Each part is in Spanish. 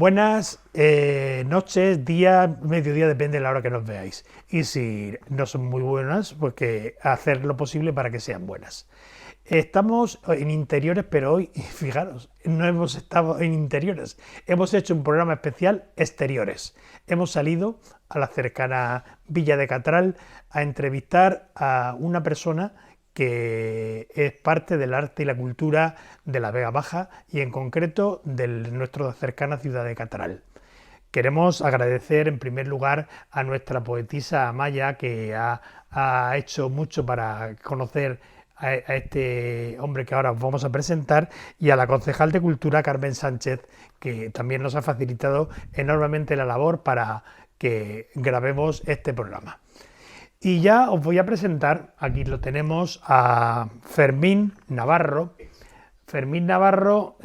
Buenas noches, días, mediodía, depende de la hora que nos veáis. Y si no son muy buenas, pues que hacer lo posible para que sean buenas. Estamos en interiores, pero hoy, fijaros, no hemos estado en interiores. Hemos hecho un programa especial exteriores. Hemos salido a la cercana Villa de Catral a entrevistar a una persona que es parte del arte y la cultura de la Vega Baja y en concreto de nuestra cercana ciudad de Catral. Queremos agradecer en primer lugar a nuestra poetisa Amaya, que ha hecho mucho para conocer a este hombre que ahora os vamos a presentar, y a la concejal de Cultura Carmen Sánchez, que también nos ha facilitado enormemente la labor para que grabemos este programa. Y ya os voy a presentar, aquí lo tenemos, a Fermín Navarro. Fermín Navarro,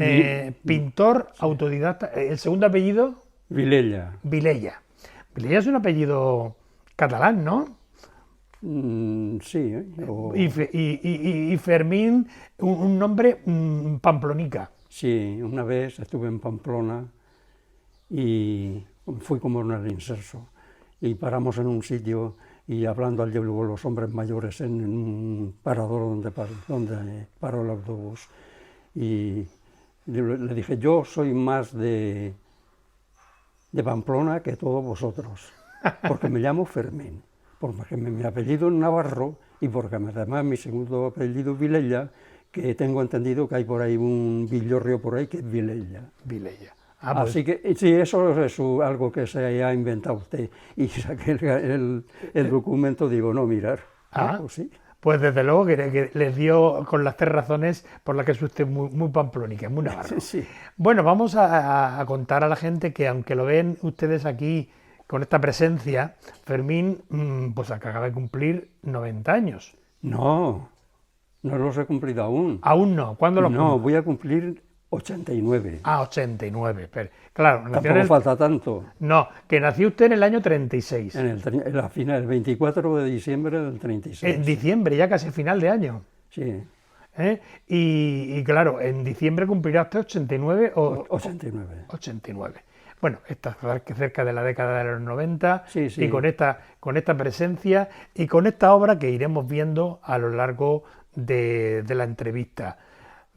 pintor, autodidacta. ¿El segundo apellido? Vilella. Vilella. Vilella es un apellido catalán, ¿no? Sí. Y Fermín, un nombre pamplonica. Sí, una vez estuve en Pamplona y fui como en el inserso. Y paramos en un sitio y hablando al diálogo los hombres mayores en un parador donde paró el autobús. Y le dije, yo soy más de Pamplona que todos vosotros, porque me llamo Fermín, porque mi apellido es Navarro y porque además mi segundo apellido es Vilella, que tengo entendido que hay por ahí un villorrio por ahí que es Vilella. Vilella. Pues. Así que sí, eso es algo que se ha inventado usted. Y saqué el documento, digo, no, mirar. Pues sí. Pues desde luego que les dio con las 3 razones por las que es usted muy pamplónica, muy navarro. Sí. Bueno, vamos a contar a la gente que aunque lo ven ustedes aquí con esta presencia, Fermín pues acaba de cumplir 90 años. No los he cumplido aún. ¿Aún no? ¿Cuándo lo No, voy a cumplir 89. 89. Pero, claro, tampoco falta tanto. No, que nació usted en el año 36. El 24 de diciembre del 36. En diciembre, ya casi final de año. Sí. Y claro, en diciembre cumplirá usted 89 o... 89. 89. Bueno, está cerca de la década de los 90, sí. Y con esta presencia y con esta obra que iremos viendo a lo largo de la entrevista.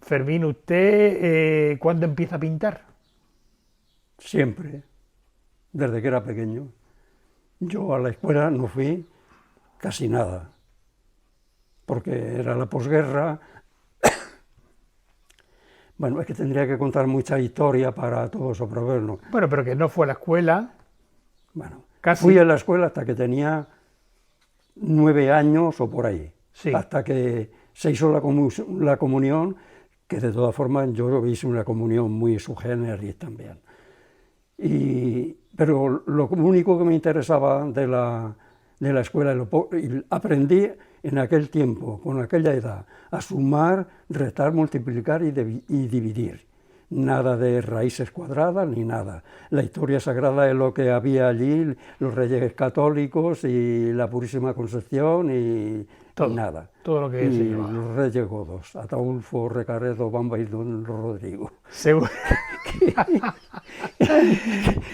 Fermín, ¿usted cuándo empieza a pintar? Siempre, desde que era pequeño. Yo a la escuela no fui casi nada, porque era la posguerra. Bueno, es que tendría que contar mucha historia para todo eso, pero bueno. Bueno, pero que no fue a la escuela. Bueno, casi. Fui a la escuela hasta que tenía 9 años o por ahí, sí. Hasta que se hizo la comunión, que de todas formas yo hice una comunión muy sui generis también. Pero lo único que me interesaba de la escuela, y aprendí en aquel tiempo, con aquella edad, a sumar, restar, multiplicar y dividir. Nada de raíces cuadradas ni nada. La historia sagrada es lo que había allí, los reyes católicos y la Purísima Concepción y nada. Todo lo que y se llevaba. Los reyes godos, Ataulfo, Recaredo, Bamba y Don Rodrigo. Seguro.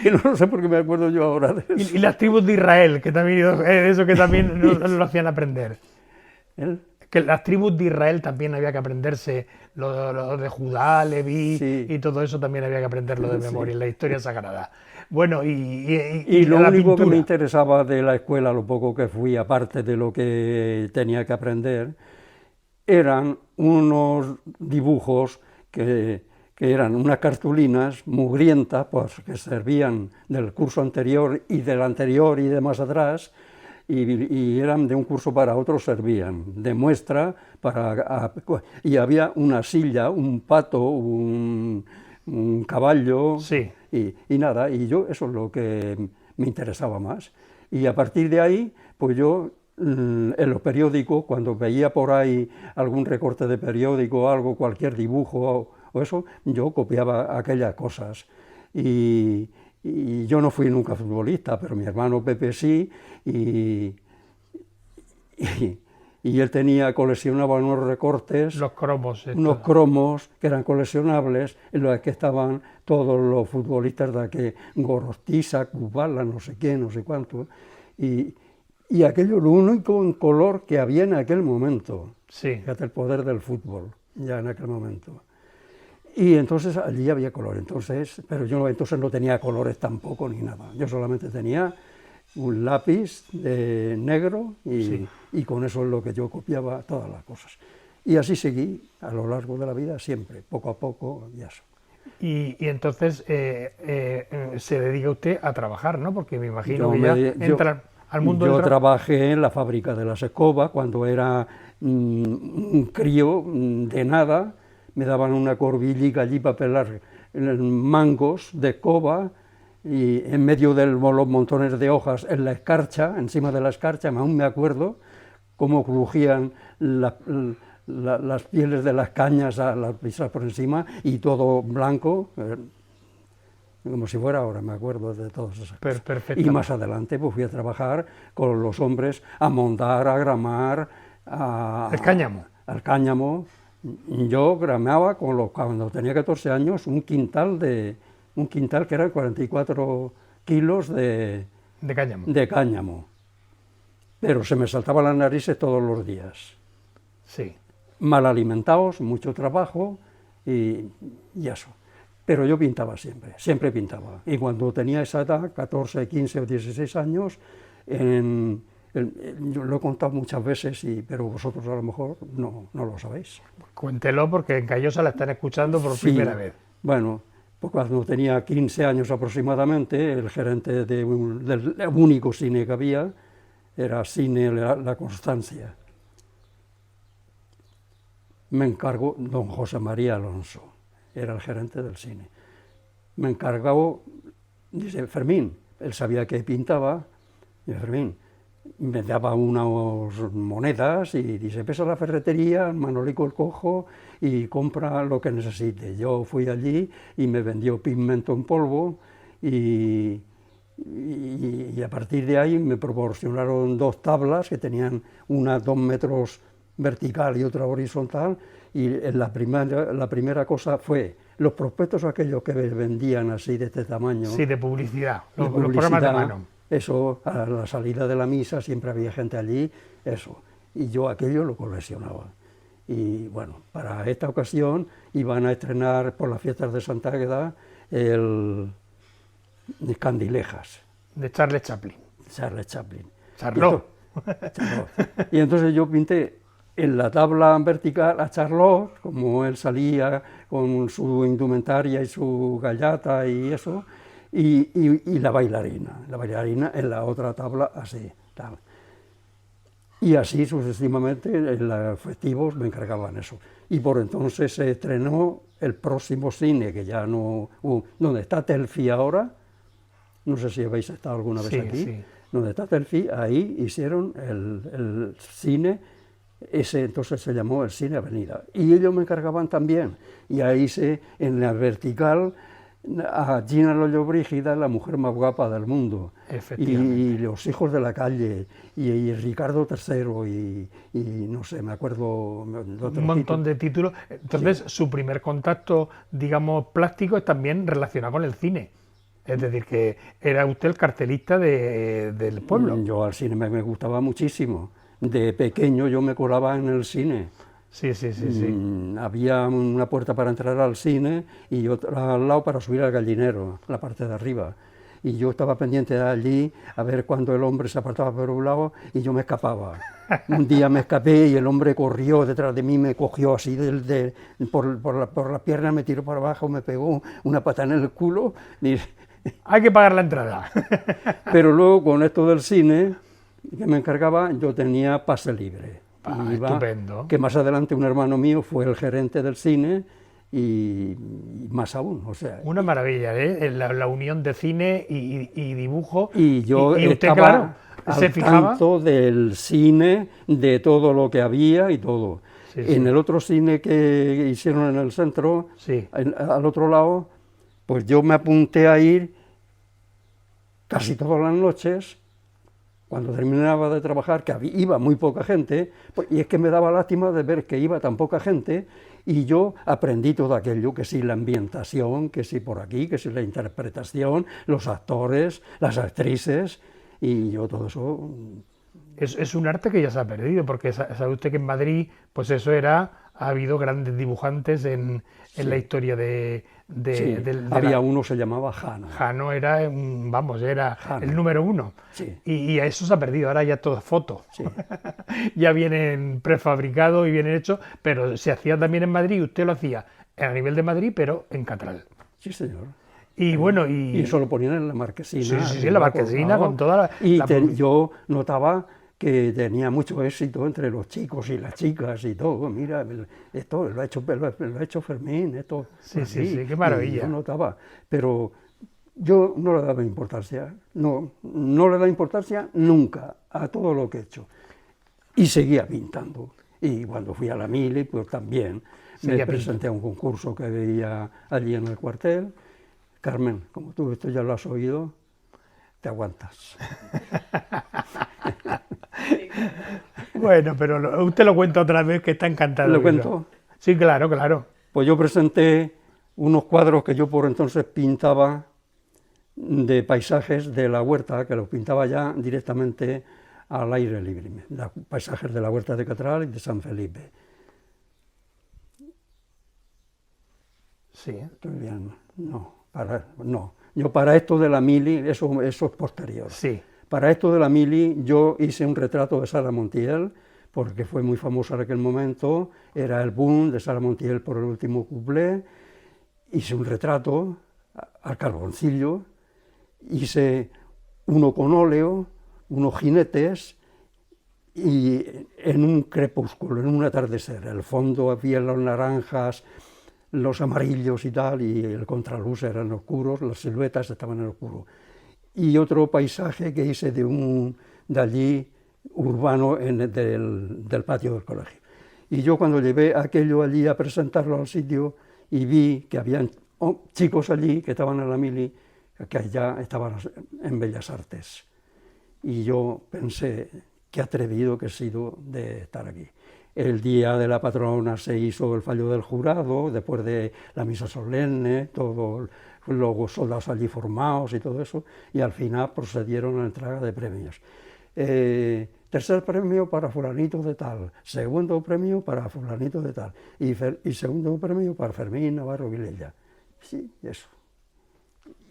Que no sé por qué me acuerdo yo ahora de eso. Y las tribus de Israel, que también eso que también nos lo hacían aprender. Que las tribus de Israel también había que aprenderse, lo de Judá, Leví, y todo eso también había que aprenderlo de memoria, en la historia sagrada. Bueno, y lo único que me interesaba de la escuela, lo poco que fui, aparte de lo que tenía que aprender, eran unos dibujos que eran unas cartulinas mugrientas, pues, que servían del curso anterior y del anterior y de más atrás, y eran de un curso para otro, servían de muestra y había una silla, un pato, un caballo, sí. y nada, y yo eso es lo que me interesaba más. Y a partir de ahí, pues yo en los periódicos, cuando veía por ahí algún recorte de periódico, algo, cualquier dibujo o eso, yo copiaba aquellas cosas. Y yo no fui nunca futbolista, pero mi hermano Pepe sí, y y él coleccionaba unos recortes, los cromos, unos cromos que eran coleccionables, en los que estaban todos los futbolistas de aquí, Gorostiza, Kubala, no sé qué, no sé cuánto, y aquello lo único en color que había en aquel momento. Sí. Fíjate el poder del fútbol, ya en aquel momento. Y entonces allí había color, pero yo entonces no tenía colores tampoco ni nada, yo solamente tenía un lápiz negro y con eso es lo que yo copiaba todas las cosas. Y así seguí a lo largo de la vida, siempre, poco a poco y eso. Y entonces se dedica usted a trabajar, ¿no? Porque me imagino que ya entra al mundo del trabajo. Yo trabajé en la fábrica de las escobas cuando era un crío de nada, me daban una corvillica allí para pelar mangos de escoba, y en medio de los montones de hojas en la escarcha, encima de la escarcha, aún me acuerdo cómo crujían las pieles de las cañas a las pisas por encima y todo blanco, como si fuera ahora, me acuerdo de todas esas cosas. Y más adelante pues fui a trabajar con los hombres a montar, a gramar, al cáñamo. Al cáñamo. Yo gramaba cuando tenía 14 años un quintal que eran 44 kilos de cáñamo. Pero se me saltaban las narices todos los días. Sí. Mal alimentados, mucho trabajo y eso. Pero yo pintaba siempre pintaba. Y cuando tenía esa edad, 14, 15 o 16 años, yo lo he contado muchas veces, pero vosotros a lo mejor no lo sabéis. Cuéntelo porque en Callosa la están escuchando por primera vez. Bueno, pues cuando tenía 15 años aproximadamente, el gerente del único cine que había era Cine La Constancia. Me encargó don José María Alonso, era el gerente del cine. Me encargó, dice, Fermín, él sabía que pintaba, dice, Fermín, me daba unas monedas y dice, pesa a la ferretería, Manolico el Cojo y compra lo que necesite. Yo fui allí y me vendió pigmento en polvo y a partir de ahí me proporcionaron 2 tablas que tenían una 2 metros vertical y otra horizontal, y la primera cosa fue los prospectos aquellos que vendían así de este tamaño. Sí, de publicidad, los programas de mano. Eso, a la salida de la misa siempre había gente allí, eso, y yo aquello lo coleccionaba. Y bueno, para esta ocasión iban a estrenar por las fiestas de Santa Águeda el Candilejas. De Charles Chaplin. Charlot. Y entonces yo pinté en la tabla vertical a Charlot, como él salía con su indumentaria y su gallata y eso, y la bailarina en la otra tabla así, tal. Y así sucesivamente en los festivos me encargaban eso. Y por entonces se estrenó el próximo cine, que ya no... donde está Telfi ahora, no sé si habéis estado alguna vez aquí, sí. Donde está Telfi, ahí hicieron el cine, ese entonces se llamó el Cine Avenida. Y ellos me encargaban también, y ahí en la vertical, a Gina Lollobrigida, la mujer más guapa del mundo, y Los hijos de la calle, y Ricardo III, y no sé, me acuerdo... Un montón de títulos. Entonces, sí. Su primer contacto, digamos, plástico es también relacionado con el cine. Es decir, que era usted el cartelista del pueblo. Yo al cine me gustaba muchísimo. De pequeño yo me colaba en el cine. Sí. Había una puerta para entrar al cine y otra al lado para subir al gallinero, la parte de arriba. Y yo estaba pendiente de allí a ver cuando el hombre se apartaba por un lado y yo me escapaba. Un día me escapé y el hombre corrió detrás de mí, me cogió así por la pierna, me tiró para abajo, me pegó una patada en el culo. Hay que pagar la entrada. Pero luego con esto del cine que me encargaba, yo tenía pase libre. Estupendo. Que más adelante un hermano mío fue el gerente del cine y más aún, o sea... Una maravilla, ¿eh? La unión de cine y dibujo. Y yo y usted, estaba claro, ¿se fijaba? tanto del cine, de todo lo que había y todo. Sí. En el otro cine que hicieron en el centro, sí. Al otro lado, pues yo me apunté a ir casi todas las noches cuando terminaba de trabajar, que iba muy poca gente, pues, y es que me daba lástima de ver que iba tan poca gente, y yo aprendí todo aquello, que si la ambientación, que si por aquí, que si la interpretación, los actores, las actrices, y yo todo eso... Es un arte que ya se ha perdido, porque sabe usted que en Madrid, pues eso era, ha habido grandes dibujantes en la historia Sí, había uno que se llamaba Jano. Jano era, vamos, era Jano. el número uno. Sí. Y a eso se ha perdido, ahora ya todo es foto. Sí. Ya vienen prefabricados y vienen hechos, pero se hacía también en Madrid, usted lo hacía a nivel de Madrid, pero en Catral. Sí, señor. Y bueno, y eso lo ponían en la marquesina. Sí, en la marquesina con toda la... Y yo notaba que tenía mucho éxito entre los chicos y las chicas y todo. Mira, esto lo ha hecho Fermín, esto... Sí, qué maravilla. Y yo notaba, pero yo no le daba importancia, no le daba importancia nunca a todo lo que he hecho. Y seguía pintando. Y cuando fui a la Mili, pues también me presenté a un concurso que veía allí en el cuartel. Carmen, como tú esto ya lo has oído, te aguantas. Bueno, pero usted lo cuenta otra vez, que está encantado. ¿Lo cuento? Sí, claro, claro. Pues yo presenté unos cuadros que yo por entonces pintaba de paisajes de la huerta, que los pintaba ya directamente al aire libre, paisajes de la huerta de Catral y de San Felipe. Sí. Todavía no. Yo para esto de la Mili, eso es posterior. Sí. Para esto de la Mili yo hice un retrato de Sara Montiel, porque fue muy famosa en aquel momento, era el boom de Sara Montiel por el último cuplé. Hice un retrato al carboncillo, hice uno con óleo, unos jinetes, y en un crepúsculo, en un atardecer. El fondo había los naranjas, los amarillos y tal, y el contraluz eran oscuros, las siluetas estaban en oscuro. Y otro paisaje que hice de allí, urbano, del patio del colegio. Y yo cuando llevé aquello allí a presentarlo al sitio y vi que habían chicos allí que estaban en la Mili, que ya estaban en Bellas Artes. Y yo pensé, qué atrevido que he sido de estar aquí. El día de la patrona se hizo el fallo del jurado, después de la misa solemne, todos los soldados allí formados y todo eso, y al final procedieron a la entrega de premios. Tercer premio para fulanito de tal, segundo premio para fulanito de tal, y segundo premio para Fermín Navarro Vilella. Sí, eso.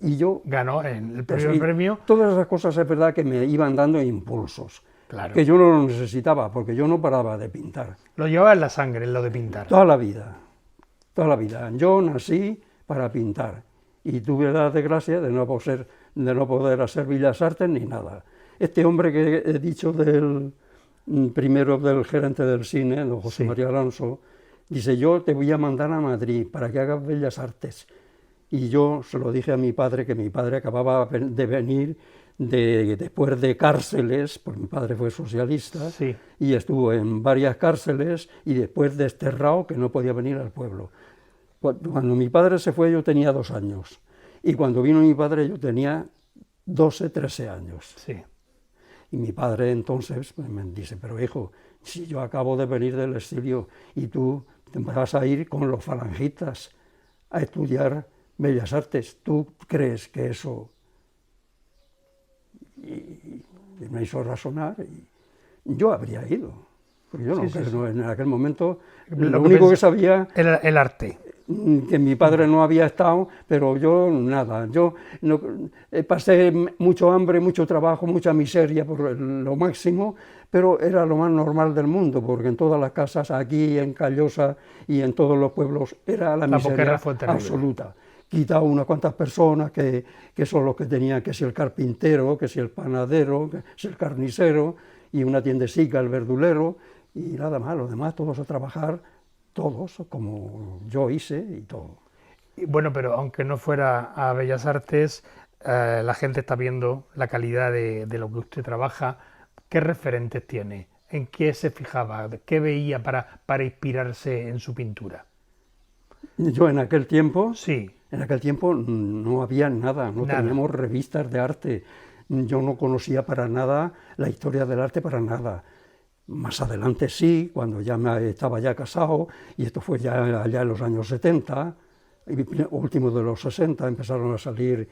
Y yo... Ganó en el primer premio. Todas esas cosas es verdad que me iban dando impulsos. Claro. Que yo no lo necesitaba, porque yo no paraba de pintar. Lo llevaba en la sangre, en lo de pintar. Toda la vida. Yo nací para pintar y tuve la desgracia de no poder hacer Bellas Artes ni nada. Este hombre que he dicho primero del gerente del cine, don José María Alonso, dice, yo te voy a mandar a Madrid para que hagas Bellas Artes. Y yo se lo dije a mi padre, que mi padre acababa de venir después de cárceles, porque mi padre fue socialista, sí, y estuvo en varias cárceles, y después desterrado, que no podía venir al pueblo. Cuando mi padre se fue yo tenía 2 años, y cuando vino mi padre yo tenía 12, 13 años. Sí. Y mi padre entonces me dice, pero hijo, si yo acabo de venir del exilio y tú te vas a ir con los falangistas a estudiar Bellas Artes, ¿tú crees que eso...? Y me hizo razonar y yo habría ido, porque yo no, en aquel momento lo único que sabía era el arte. Que mi padre no había estado, pero yo nada, yo no, pasé mucho hambre, mucho trabajo, mucha miseria por lo máximo, pero era lo más normal del mundo, porque en todas las casas, aquí en Callosa y en todos los pueblos, era la miseria absoluta. Quitado unas cuantas personas que son los que tenían, que si el carpintero, que si el panadero, que si el carnicero, y una tiendecica, el verdulero, y nada más, los demás todos a trabajar, todos, como yo hice y todo. Bueno, pero aunque no fuera a Bellas Artes, la gente está viendo la calidad de lo que usted trabaja. ¿Qué referentes tiene? ¿En qué se fijaba? ¿Qué veía para inspirarse en su pintura? Yo en aquel tiempo... Sí. En aquel tiempo no había nada, no teníamos revistas de arte, yo no conocía para nada la historia del arte, para nada. Más adelante sí, cuando ya estaba ya casado, y esto fue ya allá en los años 70, último de los 60, empezaron a salir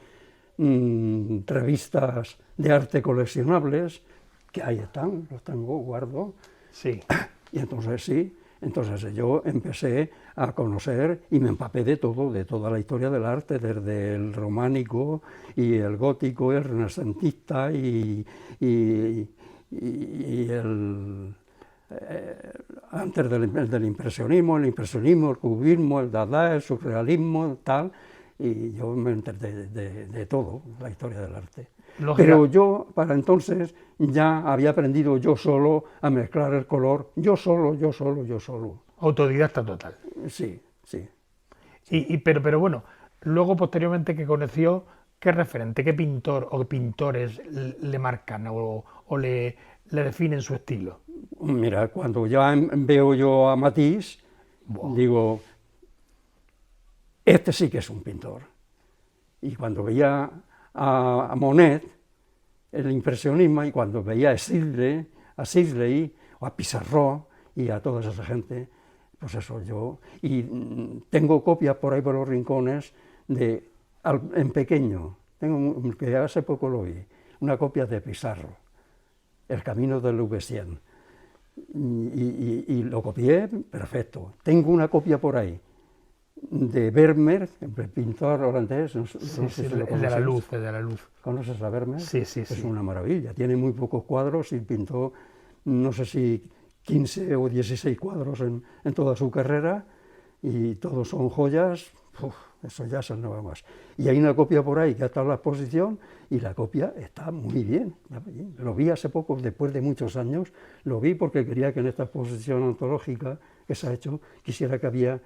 revistas de arte coleccionables, que ahí están, los tengo, guardo. Sí. Y entonces sí, entonces yo empecé a conocer y me empapé de todo, de toda la historia del arte, desde el románico y el gótico, el renacentista y el antes del impresionismo, el cubismo, el dada, el surrealismo, tal, y yo me enteré de todo, la historia del arte. Lógica. Pero yo, para entonces, ya había aprendido yo solo a mezclar el color, yo solo. Autodidacta total. Sí, sí. Pero bueno, luego posteriormente que conoció, ¿qué referente, qué pintor o pintores le marcan o le definen su estilo? Mira, cuando ya veo yo a Matisse, digo, este sí que es un pintor. Y cuando veía a Monet, el impresionismo, y cuando veía a Sisley o a Pissarro y a toda esa gente, pues eso yo, y tengo copias por ahí por los rincones en pequeño, que hace poco lo vi, una copia de Pissarro, El camino de Louveciennes, y lo copié perfecto. Tengo una copia por ahí de Vermeer, el pintor holandés, no sé si lo conoces. El de la luz. ¿Conoces a Vermeer? Sí. Es una maravilla, tiene muy pocos cuadros y pintó, no sé si 15 o 16 cuadros en toda su carrera, y todos son joyas. Eso ya se no va más. Y hay una copia por ahí que ha estado en la exposición, y la copia está muy bien. Lo vi hace poco, después de muchos años, lo vi porque quería que en esta exposición antológica que se ha hecho, quisiera que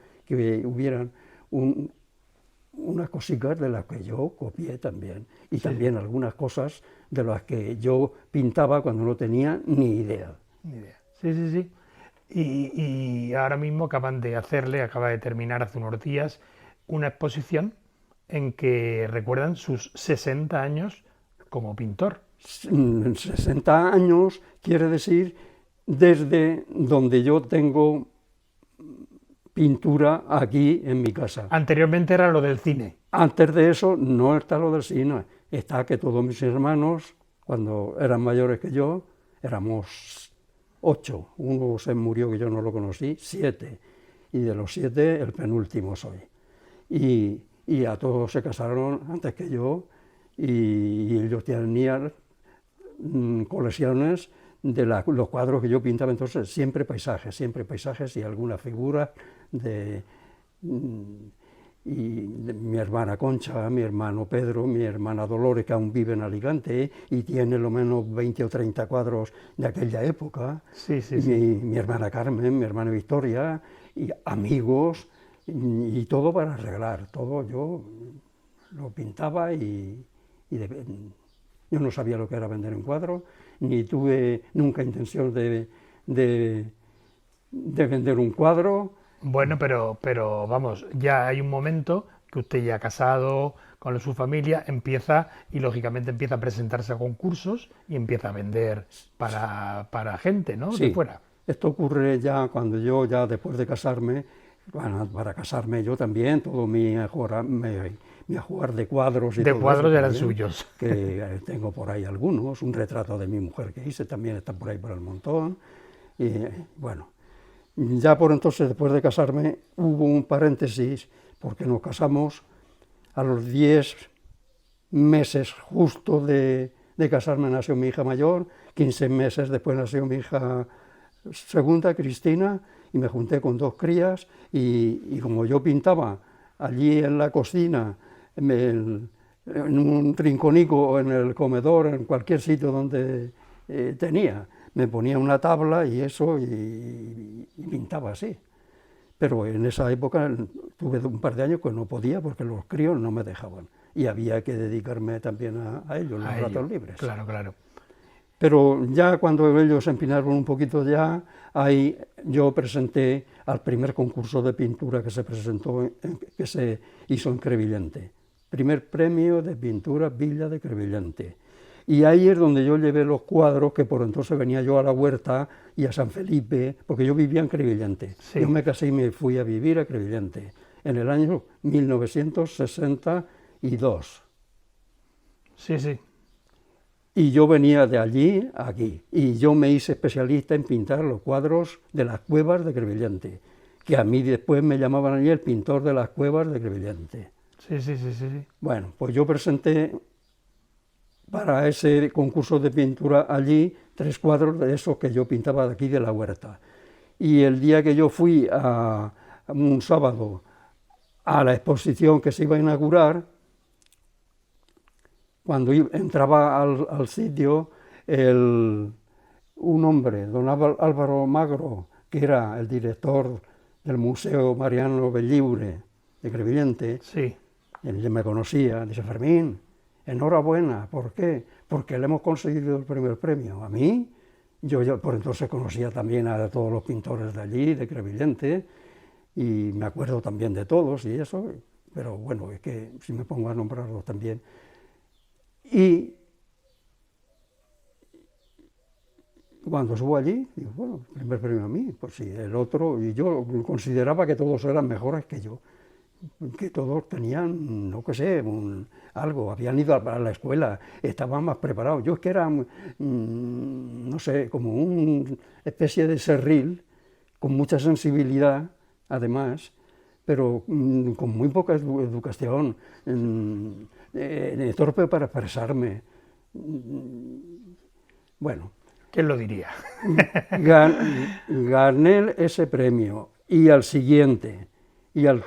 hubieran unas cositas de las que yo copié también, y también algunas cosas de las que yo pintaba cuando no tenía ni idea. Sí. Y ahora mismo acaba de terminar hace unos días una exposición en que recuerdan sus 60 años como pintor. 60 años quiere decir desde donde yo tengo pintura aquí en mi casa. Anteriormente era lo del cine. Antes de eso no está lo del cine, está que todos mis hermanos, cuando eran mayores que yo, éramos 8, uno se murió que yo no lo conocí, 7, y de los 7 el penúltimo soy. Y a todos se casaron antes que yo, y ellos tenían colecciones de los cuadros que yo pintaba, entonces siempre paisajes y alguna figura de mi hermana Concha, mi hermano Pedro, mi hermana Dolores, que aún vive en Alicante y tiene lo menos 20 o 30 cuadros de aquella época, sí. Mi hermana Carmen, mi hermana Victoria, y amigos, y todo para arreglar, todo yo lo pintaba yo no sabía lo que era vender un cuadro, ni tuve nunca intención de vender un cuadro. Bueno, pero vamos, ya hay un momento que usted ya casado, con su familia, y lógicamente empieza a presentarse a concursos y empieza a vender para gente, ¿no? Sí, de fuera. Esto ocurre ya cuando yo, ya después de casarme, para casarme yo también, todo mi ajuar de cuadros y de todo cuadros eso eran también, suyos. Que tengo por ahí algunos, un retrato de mi mujer que hice también está por ahí por el montón. Y bueno, ya por entonces, después de casarme, hubo un paréntesis, porque nos casamos a los 10 meses justo de casarme, nació mi hija mayor, 15 meses después nació mi hija segunda, Cristina, y me junté con 2 crías, y como yo pintaba allí en la cocina, en un rinconico o en el comedor, en cualquier sitio donde tenía, me ponía una tabla y eso, y pintaba así. Pero en esa época tuve un par de años que no podía porque los críos no me dejaban, y había que dedicarme también a ellos, los ratos libres. Claro. Pero ya cuando ellos empinaron un poquito ya, ahí yo presenté al primer concurso de pintura que se hizo en Crevillente. Primer premio de pintura Villa de Crevillente. Y ahí es donde yo llevé los cuadros, que por entonces venía yo a la Huerta y a San Felipe, porque yo vivía en Crevillente. Sí. Yo me casé y me fui a vivir a Crevillente en el año 1962. Sí, sí. Y yo venía de allí a aquí. Y yo me hice especialista en pintar los cuadros de las cuevas de Crevillente, que a mí después me llamaban allí el pintor de las cuevas de Crevillente. Sí, sí, sí, sí, sí. Bueno, pues yo presenté para ese concurso de pintura allí 3 cuadros de esos que yo pintaba de aquí de la Huerta. Y el día que yo fui un sábado a la exposición que se iba a inaugurar, cuando entraba al sitio, un hombre, don Álvaro Magro, que era el director del Museo Mariano Bellliure de Crevillente, Sí. él me conocía, dice: Fermín, enhorabuena. ¿Por qué? Porque le hemos conseguido el primer premio. A mí, yo por entonces conocía también a todos los pintores de allí, de Crevillente, y me acuerdo también de todos y eso, pero bueno, es que si me pongo a nombrarlos también. Y cuando subo allí, digo, bueno, el primer premio a mí, pues sí, el otro, y yo consideraba que todos eran mejores que yo, que todos tenían, no sé, algo, habían ido a la escuela, estaban más preparados. Yo es que era, no sé, como una especie de serril, con mucha sensibilidad, además, pero con muy poca educación, torpe para expresarme. Bueno. ¿Quién lo diría? Gané ese premio, y al siguiente, y al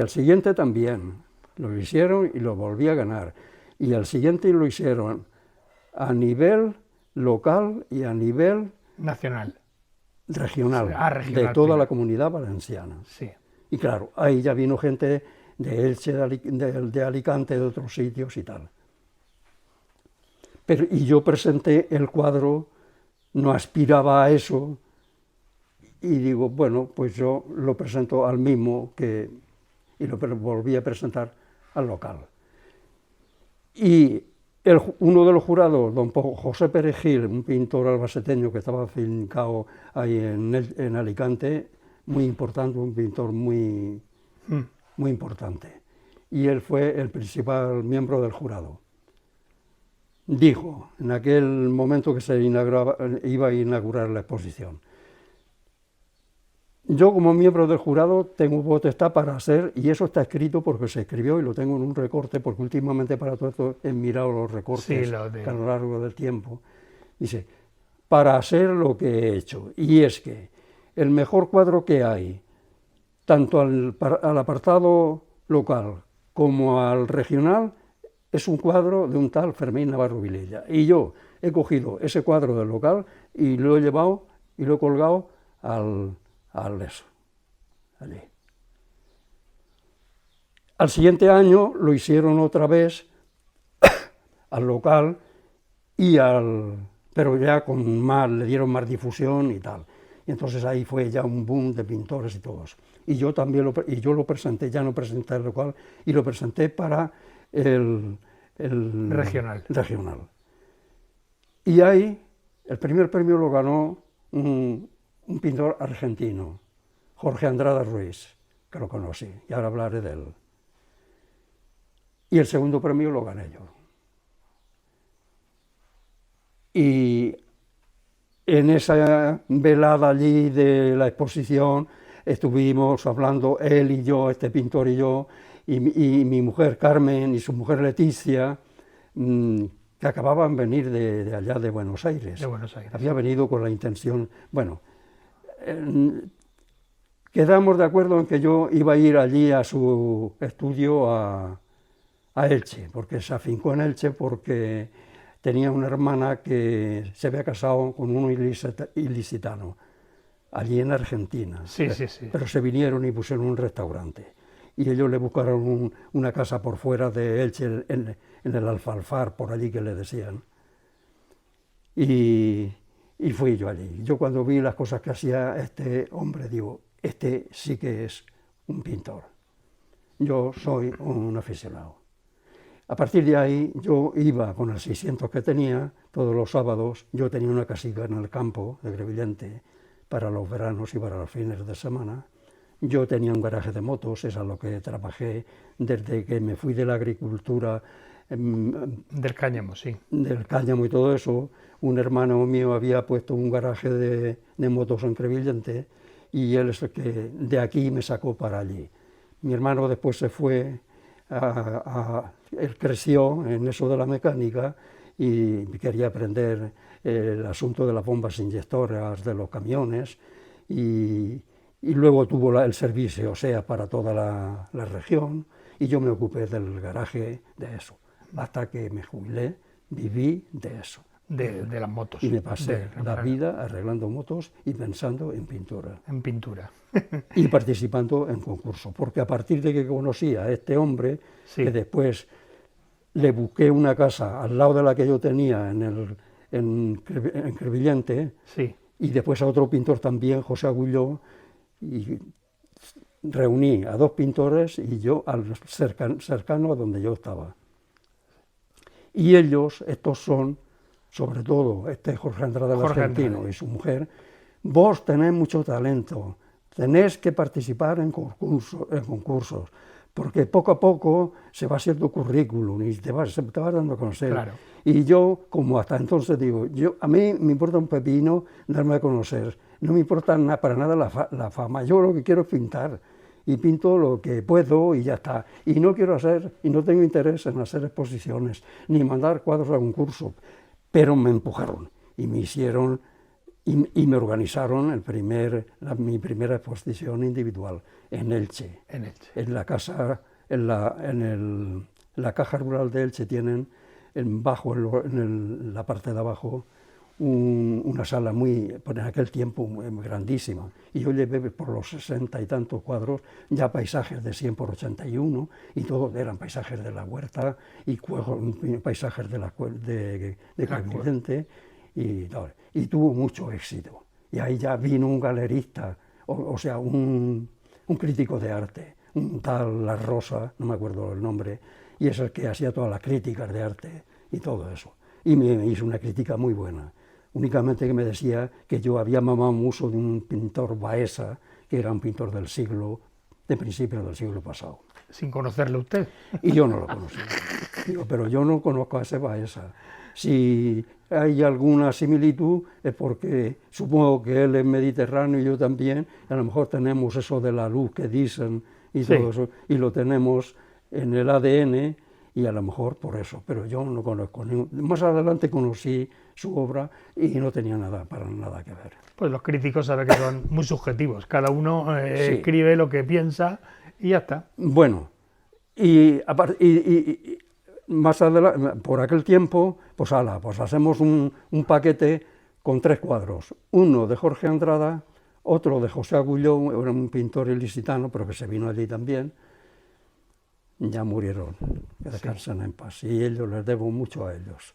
siguiente también. Lo hicieron y lo volví a ganar. Y al siguiente lo hicieron a nivel local y a nivel nacional. Regional, Sí, regional de toda primero. La Comunidad Valenciana. Sí. Y claro, ahí ya vino gente de Elche, de Alicante, de otros sitios y tal. Y yo presenté el cuadro, no aspiraba a eso, y digo, bueno, pues yo lo presento al mismo, y lo volví a presentar al local. Y uno de los jurados, don José Perejil, un pintor albaceteño que estaba afincado ahí en Alicante, muy importante, un pintor muy importante, y él fue el principal miembro del jurado. Dijo, en aquel momento que se iba a inaugurar la exposición: yo, como miembro del jurado, tengo potestad para hacer, y eso está escrito porque se escribió y lo tengo en un recorte, porque últimamente para todo esto he mirado los recortes Sí, a lo largo del tiempo. Dice, para hacer lo que he hecho, y es que el mejor cuadro que hay, tanto al apartado local como al regional, es un cuadro de un tal Fermín Navarro Vilella. Y yo he cogido ese cuadro del local y lo he llevado y lo he colgado al eso, allí. Al siguiente año lo hicieron otra vez al local, pero ya le dieron más difusión y tal. Y entonces ahí fue ya un boom de pintores y todos. Y yo también lo presenté, ya no presenté el local, y lo presenté para el regional. Y ahí el primer premio lo ganó un pintor argentino, Jorge Andrada Ruiz, que lo conocí, y ahora hablaré de él. Y el segundo premio lo gané yo. Y en esa velada allí de la exposición estuvimos hablando él y yo, este pintor y yo, y mi mujer Carmen y su mujer Leticia, que acababan de venir de allá de Buenos Aires. De Buenos Aires. Había venido con la intención, bueno, quedamos de acuerdo en que yo iba a ir allí a su estudio a Elche, porque se afincó en Elche porque tenía una hermana que se había casado con un ilicitano, allí en Argentina. Sí. Pero se vinieron y pusieron un restaurante. Y ellos le buscaron una casa por fuera de Elche, en el Alfalfar, por allí que le decían. Y fui yo allí. Yo cuando vi las cosas que hacía este hombre, digo, este sí que es un pintor. Yo soy un aficionado. A partir de ahí yo iba con el 600 que tenía, todos los sábados, yo tenía una casita en el campo de Crevillente para los veranos y para los fines de semana. Yo tenía un garaje de motos, es a lo que trabajé desde que me fui de la agricultura. Del cáñamo, sí. Del cáñamo y todo eso. Un hermano mío había puesto un garaje de motos en Crevillente y él es el que de aquí me sacó para allí. Mi hermano después se fue, él creció en eso de la mecánica y quería aprender el asunto de las bombas inyectoras de los camiones y luego tuvo el servicio, o sea, para toda la región, y yo me ocupé del garaje de eso. Hasta que me jubilé, viví de eso. De las motos. Y me pasé la vida arreglando motos y pensando en pintura. En pintura. Y participando en concursos, porque a partir de que conocí a este hombre, sí. Que después le busqué una casa al lado de la que yo tenía en Crevillente, sí. Y después a otro pintor también, José Agulló, y reuní a dos pintores y yo cercano a donde yo estaba. Y ellos, estos son, sobre todo este Jorge Andrade el argentino y su mujer, vos tenés mucho talento, tenés que participar en concursos, porque poco a poco se va haciendo currículum y se te va dando a conocer. Claro. Y yo, como hasta entonces digo, a mí me importa un pepino darme a conocer, no me importa para nada la fama, yo lo que quiero es pintar, y pinto lo que puedo y ya está. Y no quiero y no tengo interés en hacer exposiciones, ni mandar cuadros a concurso, pero me empujaron y me hicieron, y me organizaron mi primera exposición individual en Elche. En la casa, en la Caja Rural de Elche tienen en la parte de abajo una sala en aquel tiempo muy grandísima, y yo llevé por los 60 y tantos cuadros ya paisajes de 100 por 81 y todos eran paisajes de la huerta y paisajes de Crevillente y tuvo mucho éxito. Y ahí ya vino un galerista, o sea, un crítico de arte, un tal La Rosa, no me acuerdo el nombre, y es el que hacía todas las críticas de arte y todo eso. Y me hizo una crítica muy buena. Únicamente que me decía que yo había mamado mucho de un pintor Baeza, que era un pintor de principios del siglo pasado. Sin conocerlo usted. Y yo no lo conocía. Digo, pero yo no conozco a ese Baeza. Si hay alguna similitud es porque supongo que él es mediterráneo y yo también, a lo mejor tenemos eso de la luz que dicen y todo eso, y lo tenemos en el ADN, y a lo mejor por eso, pero yo no conozco. Más adelante conocí su obra y no tenía para nada que ver. Pues los críticos saben que son muy subjetivos, cada uno escribe lo que piensa y ya está. Bueno, y más adelante, por aquel tiempo, pues hacemos un paquete con 3 cuadros, uno de Jorge Andrade, otro de José Agulló, era un pintor ilicitano, pero que se vino allí también. Ya murieron, que descansen en paz, y ellos les debo mucho a ellos.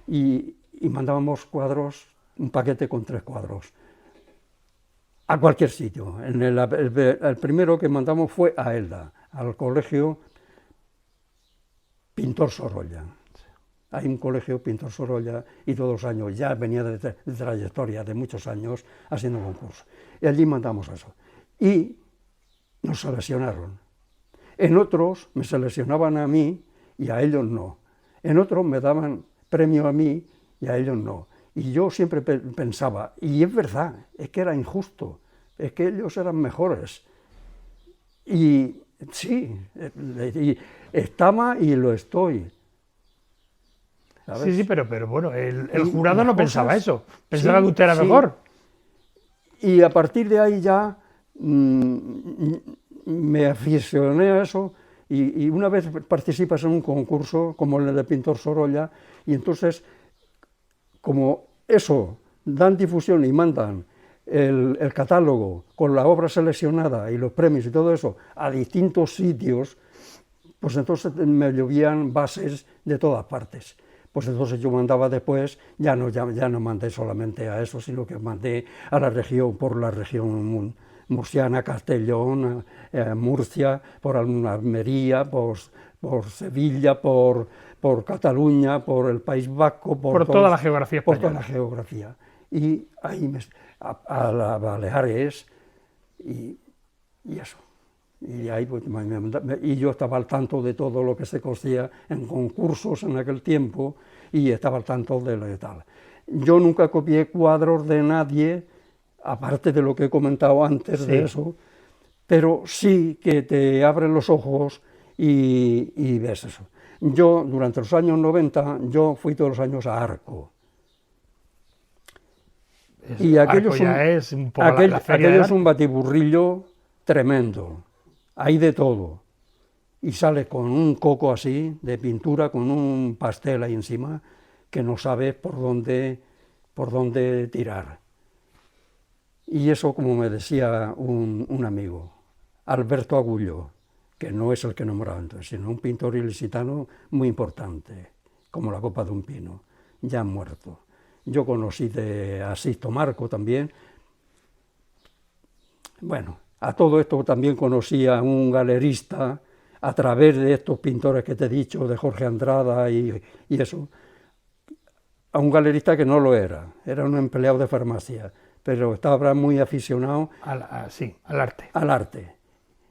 Y mandábamos cuadros, un paquete con 3 cuadros, a cualquier sitio. El primero que mandamos fue a Elda, al colegio Pintor Sorolla. Hay un colegio Pintor Sorolla y todos los años, ya venía de trayectoria de muchos años haciendo concursos. Y allí mandamos eso. Y nos seleccionaron. En otros me seleccionaban a mí y a ellos no. En otros me daban premio a mí y a ellos no. Y yo siempre pensaba, y es verdad, es que era injusto, es que ellos eran mejores. Y sí, y estaba y lo estoy. ¿Sabes? Sí, pero bueno, el jurado no pensaba eso, pensaba que usted era mejor. Y a partir de ahí ya me aficioné a eso, y una vez participas en un concurso como el de Pintor Sorolla, y entonces, como eso, dan difusión y mandan el catálogo con la obra seleccionada y los premios y todo eso a distintos sitios, pues entonces me llovían bases de todas partes. Pues entonces yo mandaba después, ya no mandé solamente a eso, sino que mandé a la región, por la región murciana, Castellón, Murcia, por Almería, por Sevilla, por Cataluña, por el País Vasco, por toda la geografía española. Por toda la geografía. Y ahí a las Baleares y eso. Y ahí pues, y yo estaba al tanto de todo lo que se cosía en concursos en aquel tiempo y estaba al tanto de lo de tal. Yo nunca copié cuadros de nadie, aparte de lo que he comentado antes de eso, pero sí que te abren los ojos y ves eso. Yo, durante los años 90, yo fui todos los años a Arco. Y aquello es un batiburrillo tremendo, hay de todo. Y sales con un coco así, de pintura, con un pastel ahí encima, que no sabes por dónde tirar. Y eso, como me decía un amigo, Alberto Agulló, que no es el que nombraba entonces, sino un pintor ilicitano muy importante, como la copa de un pino, ya muerto. Yo conocí a Sisto Marco también. Bueno, a todo esto también conocí a un galerista, a través de estos pintores que te he dicho, de Jorge Andrada y eso, a un galerista que no lo era un empleado de farmacia, pero estaba muy aficionado al arte. Al arte.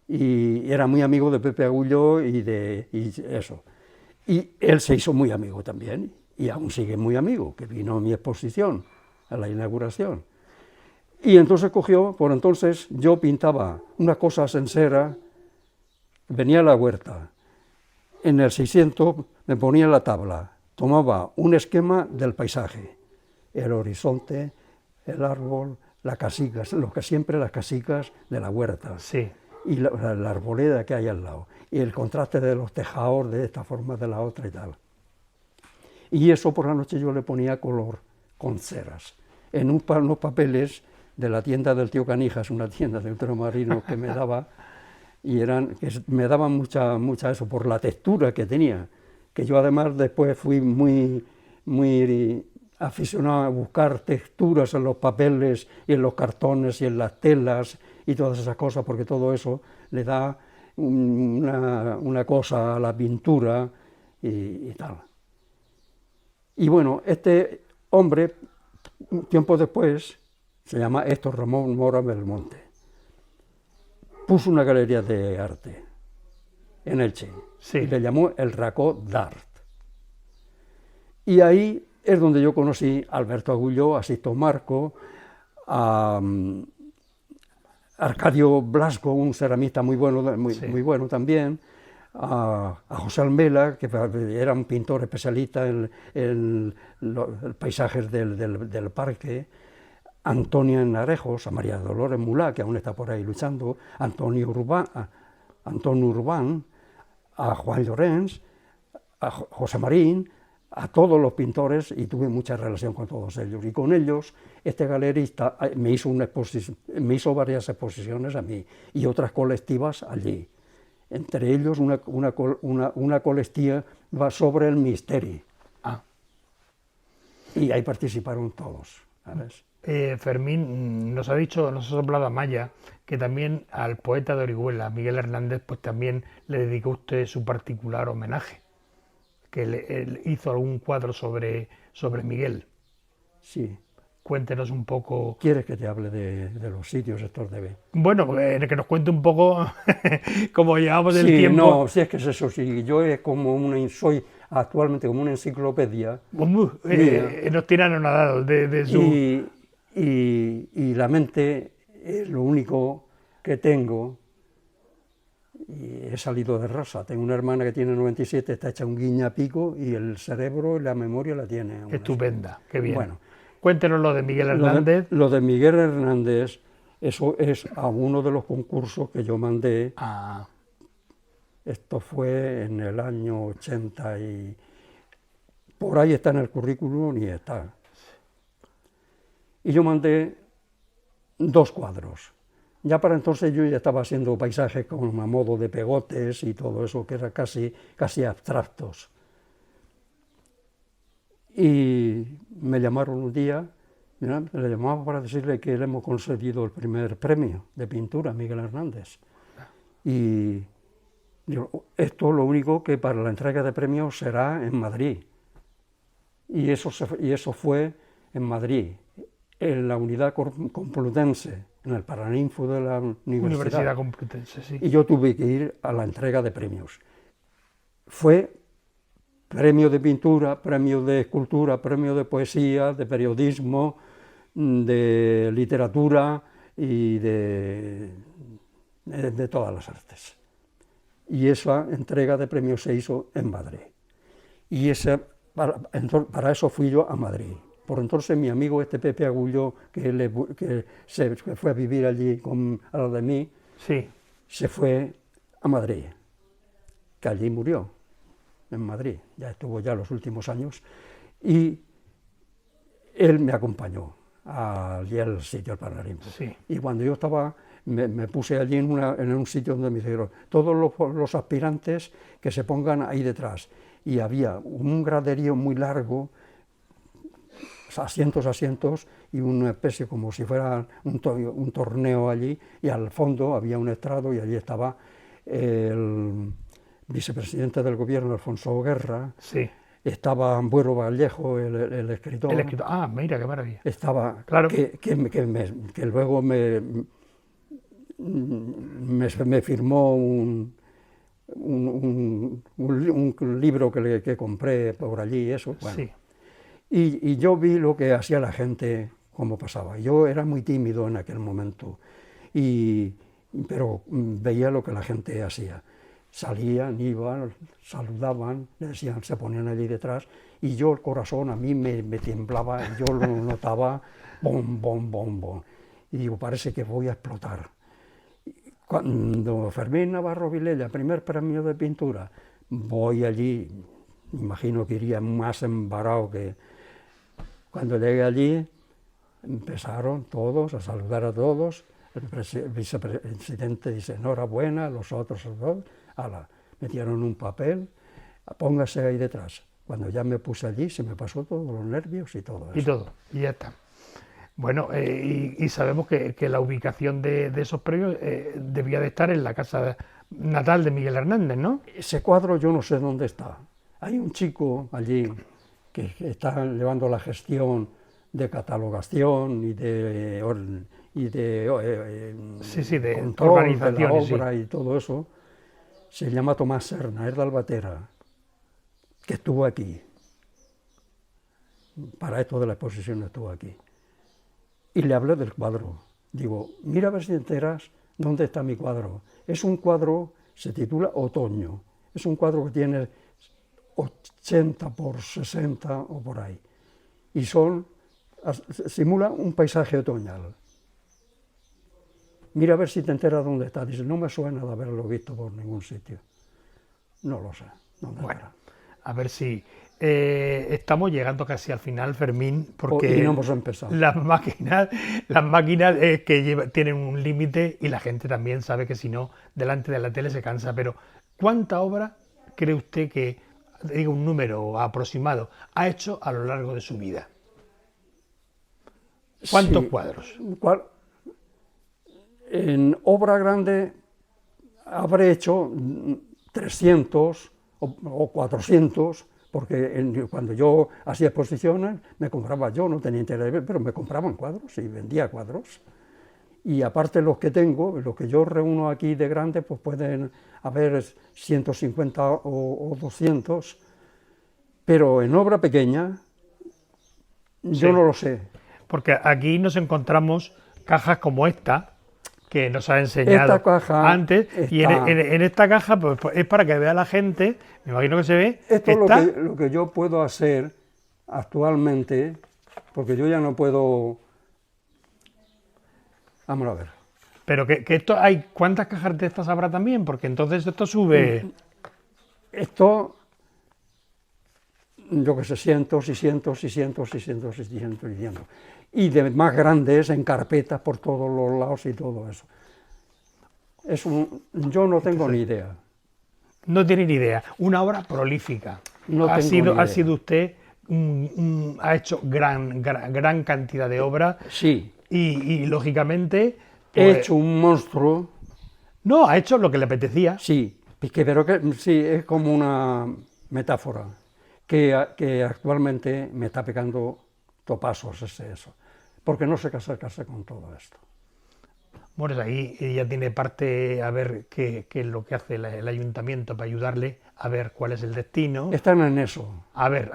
Y era muy amigo de Pepe Agulló y eso. Y él se hizo muy amigo también, y aún sigue muy amigo, que vino a mi exposición, a la inauguración. Y entonces por entonces yo pintaba unas cosas en cera, venía a la huerta, en el 600 me ponía la tabla, tomaba un esquema del paisaje, el horizonte, el árbol, las casicas, siempre las casicas de la huerta, y la arboleda que hay al lado, y el contraste de los tejados de esta forma, de la otra y tal. Y eso por la noche yo le ponía color con ceras, en unos papeles de la tienda del tío Canijas, una tienda de ultramarinos que me daba, que me daban mucha eso, por la textura que tenía, que yo además después fui muy aficionado a buscar texturas en los papeles y en los cartones y en las telas y todas esas cosas, porque todo eso le da una cosa a la pintura y tal. Y bueno, este hombre, tiempo después, se llama Héctor Ramón Mora Belmonte, puso una galería de arte en Elche, y le llamó el Racó d'Art. Y ahí es donde yo conocí a Alberto Agulló, a Sisto Marco, a Arcadio Blasco, un ceramista muy bueno también, a José Almela, que era un pintor especialista en los paisajes del parque, a Antonio Enarejos, a María Dolores Mulá, que aún está por ahí luchando, a Antonio Urbán, a Juan Llorens, a José Marín, a todos los pintores, y tuve mucha relación con todos ellos. Y con ellos, este galerista me hizo varias exposiciones a mí y otras colectivas allí. Entre ellos una colectiva sobre el misterio. Y ahí participaron todos, ¿sabes? Fermín, nos ha soplado a Maya, que también al poeta de Orihuela, Miguel Hernández, pues también le dedicó usted su particular homenaje, que él hizo algún cuadro sobre Miguel. Sí. Cuéntenos un poco. ¿Quieres que te hable de los sitios estos de B? Bueno, que nos cuente un poco cómo llevamos el tiempo. No, si es que es eso, sí, yo soy actualmente como una enciclopedia. Nos tiran anonadados de su... Y la mente es lo único que tengo, y he salido de raza. Tengo una hermana que tiene 97, está hecha un guiñapico, y el cerebro y la memoria la tiene. Estupenda, qué bien. Bueno, cuéntenos lo de Miguel Hernández. Lo de Miguel Hernández, eso es a uno de los concursos que yo mandé. Esto fue en el año 80 y por ahí está en el currículum y está. Y yo mandé 2 cuadros. Ya para entonces yo ya estaba haciendo paisajes con a modo de pegotes y todo eso, que era casi abstractos. Y me llamaron un día, Mira, le llamamos para decirle que le hemos concedido el primer premio de pintura a Miguel Hernández. Y digo, esto lo único que para la entrega de premios será en Madrid. Y eso fue en Madrid, en la unidad complutense, en el Paraninfo de la Universidad Complutense, sí. Y yo tuve que ir a la entrega de premios. Fue premio de pintura, premio de escultura, premio de poesía, de periodismo, de literatura y de todas las artes. Y esa entrega de premios se hizo en Madrid. Y para eso fui yo a Madrid. Por entonces mi amigo Pepe Agullo, que fue a vivir allí a lo de mí, sí, se fue a Madrid, que allí murió, en Madrid, ya estuvo ya los últimos años, y él me acompañó allí al sitio del Paraninfo. Sí. Y cuando yo estaba, me puse allí en un sitio donde me dijeron, todos los aspirantes que se pongan ahí detrás. Y había un graderío muy largo, asientos, y una especie como si fuera un torneo allí, y al fondo había un estrado y allí estaba el vicepresidente del gobierno, Alfonso Guerra, sí. Estaba Ambuero Vallejo, el escritor. El escritor. Ah, mira, qué maravilla. Estaba, claro. que luego me firmó un libro que compré por allí, eso. Bueno. Sí. Y yo vi lo que hacía la gente, cómo pasaba. Yo era muy tímido en aquel momento, pero veía lo que la gente hacía. Salían, iban, saludaban, le decían, se ponían allí detrás, y yo el corazón a mí me temblaba, y yo lo notaba, bom, bom, bom, bom. Y digo, parece que voy a explotar. Cuando Fermín Navarro Vilella, primer premio de pintura, voy allí, imagino que iría más embarado que... Cuando llegué allí, empezaron todos a saludar a todos, el vicepresidente dice, enhorabuena, los otros, metieron un papel, póngase ahí detrás. Cuando ya me puse allí, se me pasó todos los nervios y todo eso. Y todo, y ya está. Bueno, y sabemos que la ubicación de esos premios debía de estar en la casa natal de Miguel Hernández, ¿no? Ese cuadro yo no sé dónde está. Hay un chico allí que está llevando la gestión de catalogación y de control organizaciones, de la obra y todo eso. Se llama Tomás Serna, es de Albatera, que estuvo aquí. Para esto de la exposición estuvo aquí. Y le hablé del cuadro. Digo, mira a ver si te enteras dónde está mi cuadro. Es un cuadro, se titula Otoño. Es un cuadro que tiene 80 por 60 o por ahí. Y simula un paisaje otoñal. Mira a ver si te enteras dónde está. Dice, no me suena de haberlo visto por ningún sitio. No lo sé. ¿Dónde estará? A ver si... estamos llegando casi al final, Fermín, porque y no hemos empezado. Las máquinas tienen un límite y la gente también sabe que si no, delante de la tele se cansa. Pero, ¿cuánta obra cree usted que, digo un número aproximado, ha hecho a lo largo de su vida? ¿Cuántos cuadros? En obra grande habré hecho 300 o 400, porque cuando yo hacía exposiciones me compraba, yo no tenía interés, pero me compraban cuadros y vendía cuadros. Y aparte los que tengo, los que yo reúno aquí de grande, pues pueden haber 150 o 200, pero en obra pequeña yo no lo sé. Porque aquí nos encontramos cajas como esta, que nos ha enseñado antes, y en esta caja pues, es para que vea la gente, me imagino que se ve. Esto es lo que yo puedo hacer actualmente, porque yo ya no puedo... Vamos a ver. Pero que esto hay, ¿cuántas cajas de estas habrá también? Porque entonces esto sube... Esto, yo que sé, cientos y cientos y cientos y cientos y cientos y cientos. Y de más grandes en carpetas por todos los lados y todo eso. Yo no tengo ni idea. No tiene ni idea. Una obra prolífica. No ha sido usted ha hecho gran cantidad de obras Sí. y lógicamente... He pues, hecho un monstruo. no, ha hecho lo que le apetecía. Sí, pero que sí, es como una metáfora que actualmente me está pegando topazos eso, porque no sé qué hacerse con todo esto. Bueno, ahí ella tiene parte a ver qué es lo que hace el ayuntamiento para ayudarle a ver cuál es el destino. Están en eso, A ver,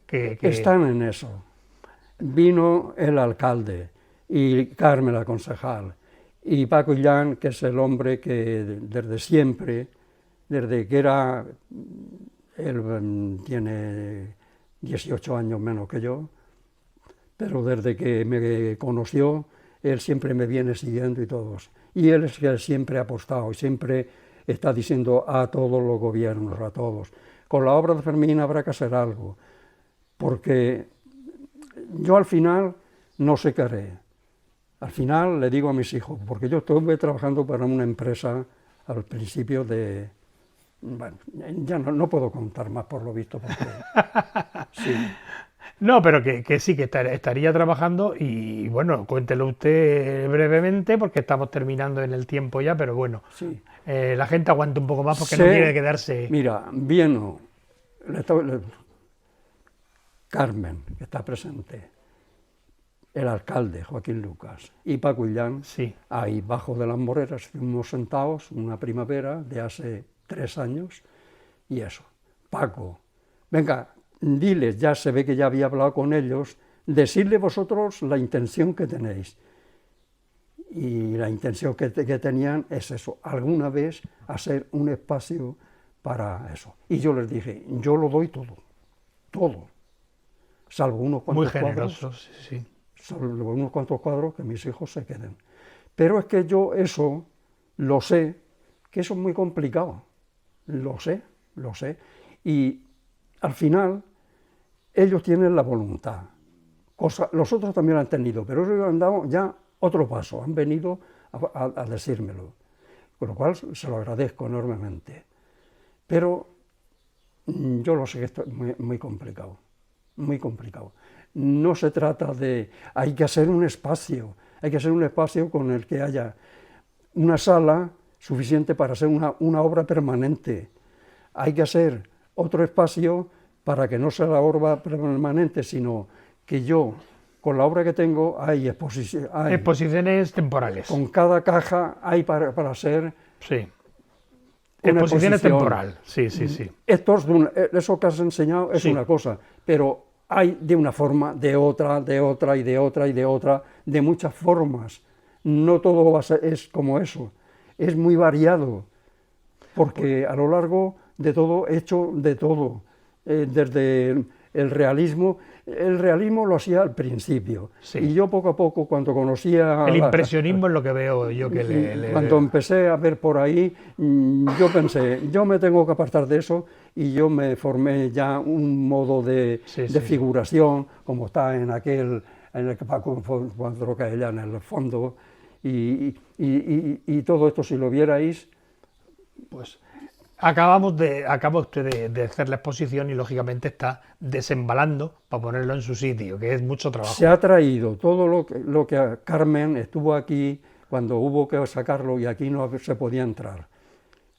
están en eso. Vino el alcalde y Carmen, la concejal, y Paco Illán, que es el hombre que desde siempre, desde que era, él tiene 18 años menos que yo, pero desde que me conoció, él siempre me viene siguiendo y todos. Y él es que siempre ha apostado y siempre está diciendo a todos los gobiernos, a todos, con la obra de Fermín habrá que hacer algo, porque yo al final no sé qué haré. Al final le digo a mis hijos, porque yo estuve trabajando para una empresa al principio de... Bueno, ya no puedo contar más por lo visto, porque... Sí. No, pero que sí, que estaría trabajando y bueno, cuéntelo usted brevemente porque estamos terminando en el tiempo ya, pero bueno, Sí. La gente aguanta un poco más porque no quiere quedarse... Mira, vino Carmen, que está presente, el alcalde, Joaquín Lucas, y Paco Illán, Sí. ahí bajo de las moreras, estuvimos sentados una primavera de hace 3 años, y eso, Paco, venga, diles, ya se ve que ya había hablado con ellos, decirle vosotros la intención que tenéis. Y la intención que tenían es eso, alguna vez hacer un espacio para eso. Y yo les dije, yo lo doy todo, salvo unos cuantos Muy generosos, cuadros, sí. salvo unos cuantos cuadros que mis hijos se queden. Pero es que yo eso lo sé, que eso es muy complicado, lo sé. Y al final ellos tienen la voluntad, los otros también la han tenido, pero ellos han dado ya otro paso, han venido a decírmelo, con lo cual se lo agradezco enormemente. Pero yo lo sé que esto es muy complicado, muy complicado. No se trata de... hay que hacer un espacio con el que haya una sala suficiente para hacer una obra permanente. Hay que hacer otro espacio para que no sea la obra permanente, sino que yo, con la obra que tengo, hay exposiciones temporales. Con cada caja hay para hacer... Sí. Exposiciones temporal, sí. Eso que has enseñado es una cosa, pero hay de una forma, de otra, de muchas formas. No todo es como eso, es muy variado, porque a lo largo de todo he hecho de todo, desde el realismo lo hacía al principio, sí. Y yo poco a poco, cuando conocía... El impresionismo es lo que veo yo que cuando empecé a ver por ahí, yo pensé, yo me tengo que apartar de eso, y yo me formé ya un modo de figuración, como está en el que Paco cuando cae allá en el fondo, y todo esto, si lo vierais... Pues acaba usted de hacer la exposición y lógicamente está desembalando para ponerlo en su sitio, que es mucho trabajo. Se ha traído todo lo que Carmen estuvo aquí cuando hubo que sacarlo, y aquí no se podía entrar.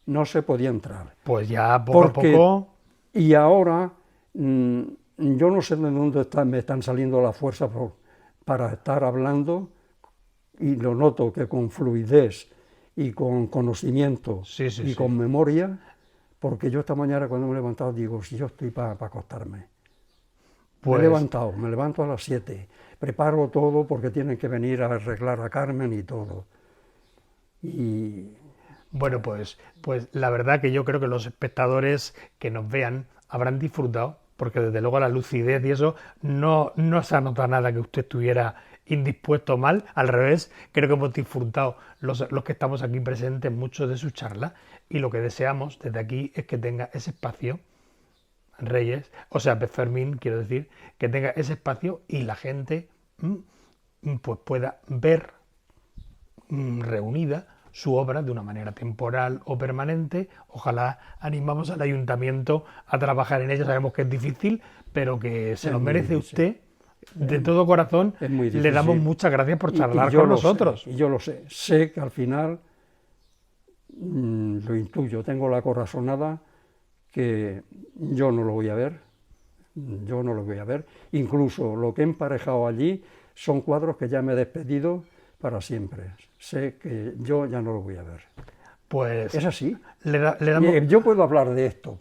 No se podía entrar. Pues ya poco a poco... Y ahora, yo no sé de dónde me están saliendo las fuerzas para estar hablando, y lo noto que con fluidez y con conocimiento con memoria, porque yo esta mañana cuando me he levantado digo, si yo estoy para acostarme. Pues... me levanto a las 7, preparo todo porque tienen que venir a arreglar a Carmen y todo. Y... Bueno, pues la verdad que yo creo que los espectadores que nos vean habrán disfrutado, porque desde luego la lucidez y eso no se anota nada que usted estuviera indispuesto o mal, al revés, creo que hemos disfrutado los que estamos aquí presentes mucho de su charla, y lo que deseamos desde aquí es que tenga ese espacio, Reyes, o sea, Fermín, quiero decir, que tenga ese espacio y la gente pues pueda ver reunida su obra de una manera temporal o permanente. Ojalá animamos al ayuntamiento a trabajar en ello. Sabemos que es difícil, pero que se lo merece usted. De todo corazón, le damos muchas gracias por charlar con nosotros. Y yo lo sé. Sé que al final, lo intuyo, tengo la corazonada que yo no lo voy a ver. Yo no lo voy a ver. Incluso lo que he emparejado allí son cuadros que ya me he despedido para siempre. Sé que yo ya no lo voy a ver. Pues es así. Le damos... Yo puedo hablar de esto,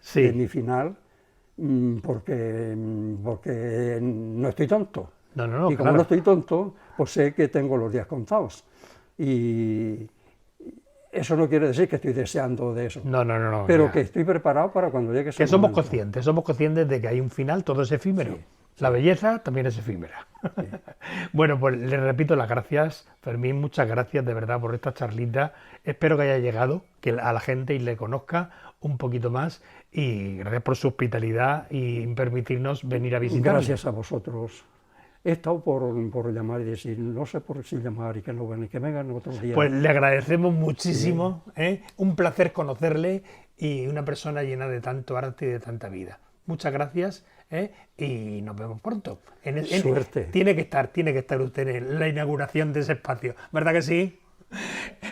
sí, de mi final, porque no estoy tonto. No, y como no estoy tonto, pues sé que tengo los días contados. Y eso no quiere decir que estoy deseando de eso. No. Pero que estoy preparado para cuando llegue ese momento. Somos conscientes de que hay un final, todo es efímero. Sí. La belleza también es efímera. Sí. Bueno, pues le repito las gracias, Fermín, muchas gracias de verdad por esta charlita. Espero que haya llegado a la gente y le conozca un poquito más. Y gracias por su hospitalidad y permitirnos venir a visitar. Gracias a vosotros. He estado por llamar y decir, no sé por si llamar y que no vengan, que vengan otros días. Pues le agradecemos muchísimo, un placer conocerle y una persona llena de tanto arte y de tanta vida. Muchas gracias y nos vemos pronto. Suerte. Tiene que estar usted en la inauguración de ese espacio, ¿verdad que sí?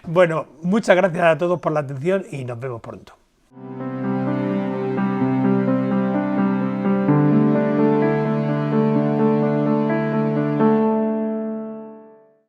Bueno, muchas gracias a todos por la atención y nos vemos pronto.